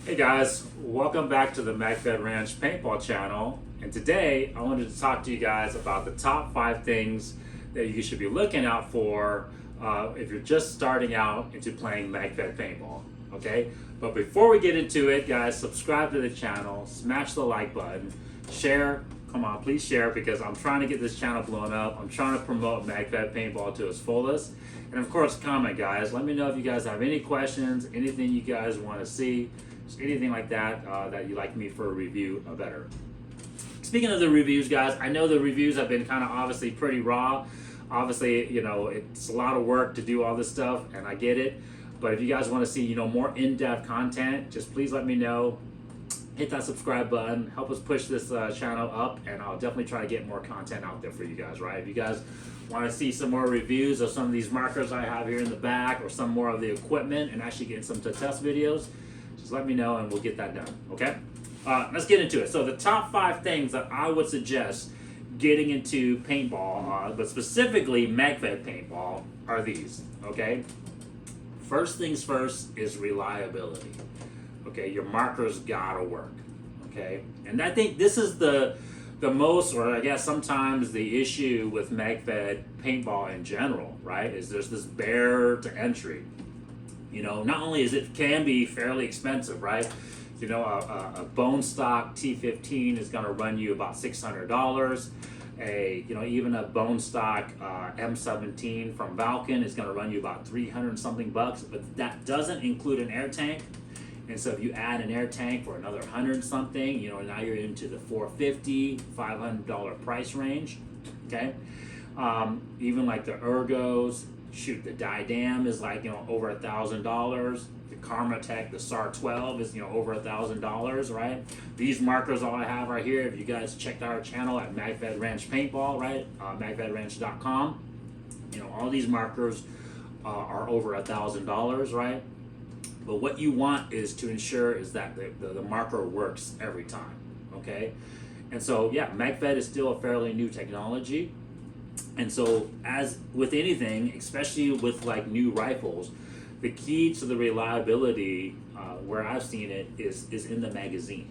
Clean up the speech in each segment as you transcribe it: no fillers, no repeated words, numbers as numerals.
Hey guys, welcome back to the Magfed Ranch Paintball channel. And today I wanted to talk to you guys about the top 5 things that you should be looking out for if you're just starting out into playing Magfed Paintball. Okay, but before we get into it, guys, subscribe to the channel, smash the like button, share. Come on, please share, because I'm trying to get this channel blown up. I'm trying to promote Magfed Paintball to its fullest. And of course, comment, guys. Let me know if you guys have any questions, anything you guys want to see, anything like that that you'd like me for a review better. Speaking of the reviews, guys, I know the reviews have been kind of obviously pretty raw. Obviously, you know, it's a lot of work to do all this stuff, and I get it. But if you guys want to see, you know, more in-depth content, just please let me know. Hit that subscribe button, help us push this channel up, and I'll definitely try to get more content out there for you guys, right? If you guys want to see some more reviews of some of these markers I have here in the back, or some more of the equipment, and actually get some to test videos, just let me know and we'll get that done, okay? Let's get into it. So the top 5 things that I would suggest getting into paintball, but specifically Magfed Paintball, are these, okay? First things first is reliability. Okay, your markers gotta work. Okay, and I think this is the most, or I guess sometimes the issue with Magfed Paintball in general, right? Is there's this barrier to entry. You know, not only is it can be fairly expensive, right? You know, a bone stock T15 is gonna run you about $600. Even a bone stock M17 from Valken is gonna run you about 300 something bucks, but that doesn't include an air tank. And so if you add an air tank for another 100 something, you know, now you're into the $450, $500 price range, okay? Even like the ergos, shoot, the Didam is like, you know, over $1,000. The Karmatech, the SAR-12 is, you know, over $1,000, right? These markers, all I have right here, if you guys checked our channel at Magfed Ranch Paintball, right? MagfedRanch.com, you know, all these markers are over $1,000, right? But what you want is to ensure is that the marker works every time, okay? And so, yeah, Magfed is still a fairly new technology. And so, as with anything, especially with like new rifles, the key to the reliability, where I've seen it, is in the magazine,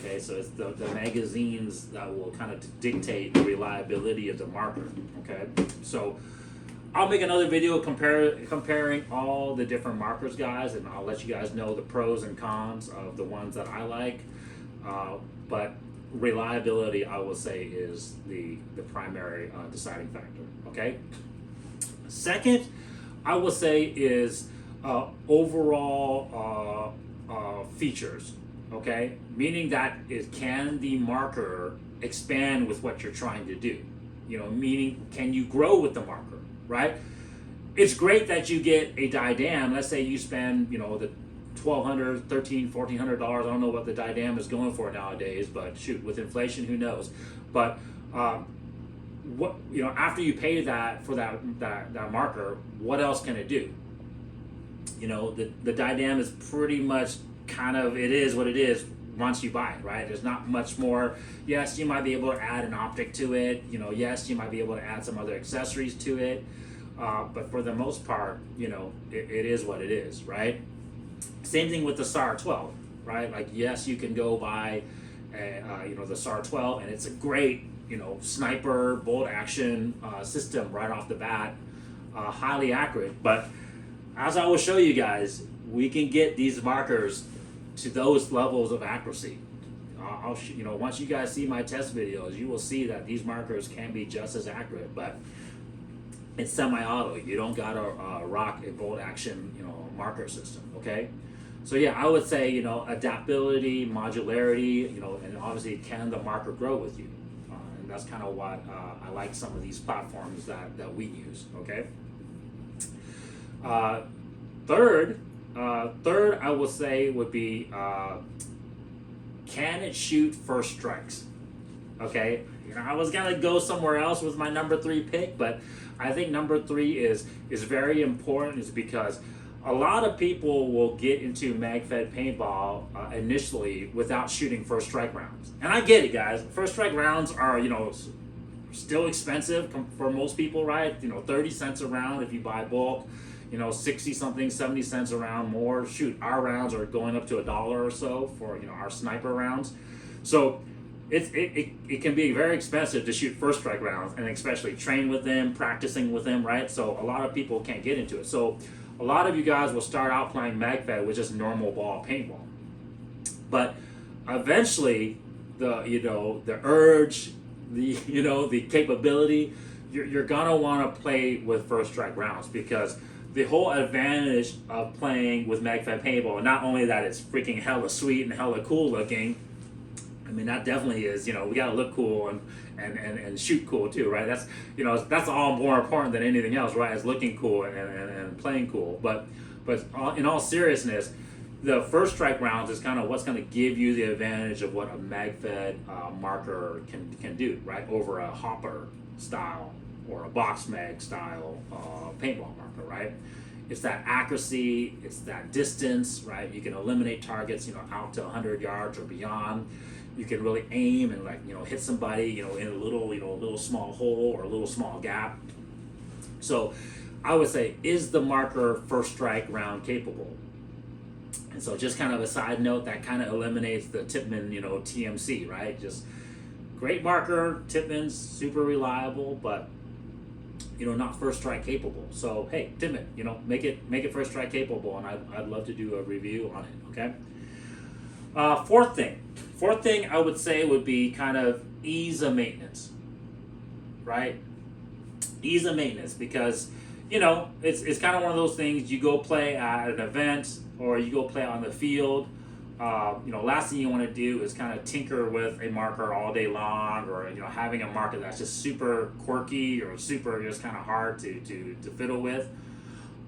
okay? So it's the magazines that will kind of dictate the reliability of the marker, okay? So I'll make another video comparing all the different markers, guys, and I'll let you guys know the pros and cons of the ones that I like. But reliability, I will say, is the primary deciding factor, okay? Second, I will say is overall features, okay? Meaning that can the marker expand with what you're trying to do? You know, meaning, can you grow with the marker? Right? It's great that you get a Didam. Let's say you spend, you know, the $1,200, $1,300, $1,400. I don't know what the Didam is going for nowadays, but shoot, with inflation, who knows? But what, you know, after you pay that for that marker, what else can it do? You know, the Didam is pretty much kind of, it is what it is once you buy it, right? There's not much more. Yes, you might be able to add an optic to it. You know, yes, you might be able to add some other accessories to it. But for the most part, you know, it is what it is, right? Same thing with the SAR-12, right? Like, yes, you can go buy, you know, the SAR-12, and it's a great, you know, sniper bolt action system right off the bat, highly accurate. But as I will show you guys, we can get these markers to those levels of accuracy. You know, once you guys see my test videos, you will see that these markers can be just as accurate, but it's semi-auto. You don't gotta rock a bolt action, you know, marker system, okay? So yeah, I would say, you know, adaptability, modularity, you know, and obviously can the marker grow with you? And that's kind of what I like some of these platforms that we use, okay? Third, I will say would be, can it shoot first strikes? Okay, you know, I was gonna go somewhere else with my number 3 pick, but I think number 3 is very important, is because a lot of people will get into Magfed Paintball initially without shooting first strike rounds. And I get it, guys. First strike rounds are, you know, still expensive for most people, right? You know, 30 cents a round if you buy bulk. 60 something, 70 cents a round more. Shoot, our rounds are going up to $1 or so for our sniper rounds. So it can be very expensive to shoot first strike rounds, and especially train with them, practicing with them, right? So a lot of people can't get into it. So a lot of you guys will start out playing Magfed with just normal ball paintball, but eventually the urge, the capability, you're gonna want to play with first strike rounds, because the whole advantage of playing with Magfed Paintball, not only that it's freaking hella sweet and hella cool looking, I mean, that definitely is, we gotta look cool and shoot cool too, right? That's all more important than anything else, right? It's looking cool and playing cool. But in all seriousness, the first strike rounds is kind of what's going to give you the advantage of what a Magfed marker can do, right? Over a hopper style or a box mag style paintball marker, right? It's that accuracy, it's that distance, right? You can eliminate targets, out to 100 yards or beyond. You can really aim and hit somebody, in a little small hole or a little small gap. So I would say, is the marker first strike round capable? And so just kind of a side note, that kind of eliminates the Tippmann, TMC, right? Just great marker, Tippmann's super reliable, but not first strike capable. So hey, Tippmann, make it first strike capable, and I'd love to do a review on it. Okay. Fourth thing I would say would be kind of ease of maintenance, right? Ease of maintenance, because it's kind of one of those things. You go play at an event or you go play on the field. Last thing you want to do is kind of tinker with a marker all day long, or having a marker that's just super quirky or super just kind of hard to fiddle with,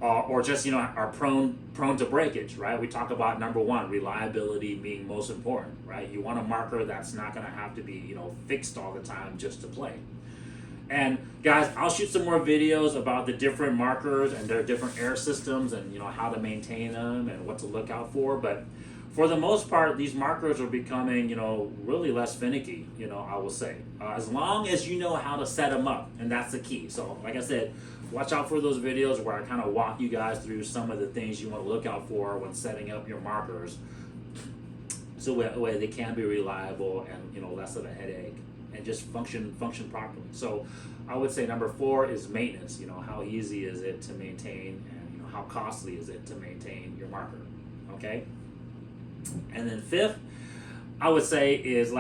or just are prone to breakage, right? We talk about number one, reliability being most important, right? You want a marker that's not going to have to be fixed all the time just to play. And guys, I'll shoot some more videos about the different markers and their different air systems, and how to maintain them and what to look out for. But for the most part, these markers are becoming really less finicky, I will say, as long as you know how to set them up, and that's the key. So like I said, watch out for those videos where I kind of walk you guys through some of the things you want to look out for when setting up your markers, so that way they can be reliable and less of a headache, and just function properly. So I would say number 4 is maintenance. How easy is it to maintain, and how costly is it to maintain your marker? Okay. And then 5th, I would say is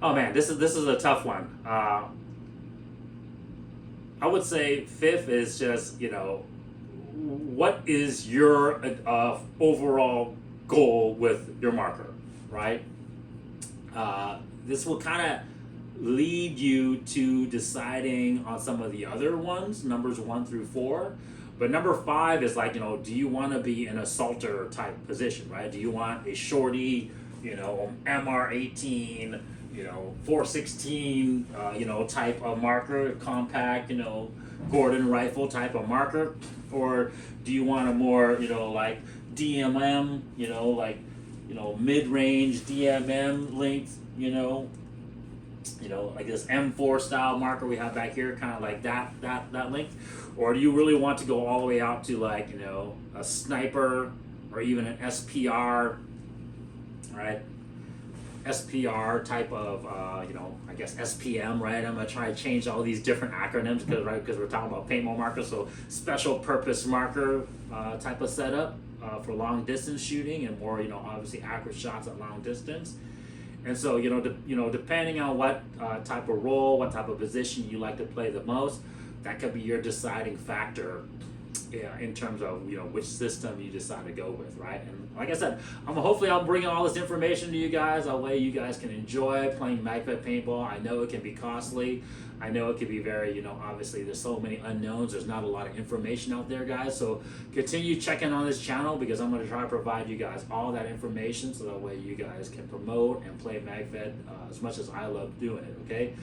oh man, this is a tough one. I would say 5th is just what is your overall goal with your marker, right? This will kind of lead you to deciding on some of the other ones, numbers 1 through 4. But number 5 is do you want to be in a salter type position, right? Do you want a shorty, MR18, 416, type of marker, compact, Gordon rifle type of marker? Or do you want a more, DMM, mid-range DMM length, like this M4 style marker we have back here, kind of like that length? Or do you really want to go all the way out to a sniper or even an SPR, right? SPR type of, I guess SPM, right? I'm gonna try to change all these different acronyms because we're talking about paintball markers. So special purpose marker type of setup for long distance shooting, and more, obviously accurate shots at long distance. And so, depending on what type of role, what type of position you like to play the most, that could be your deciding factor in terms of which system you decide to go with, right? And like I said, hopefully I'll bring all this information to you guys. That way you guys can enjoy playing Magfed Paintball. I know it can be costly. I know it can be very, obviously there's so many unknowns. There's not a lot of information out there, guys. So continue checking on this channel, because I'm going to try to provide you guys all that information, so that way you guys can promote and play Magfed as much as I love doing it, okay?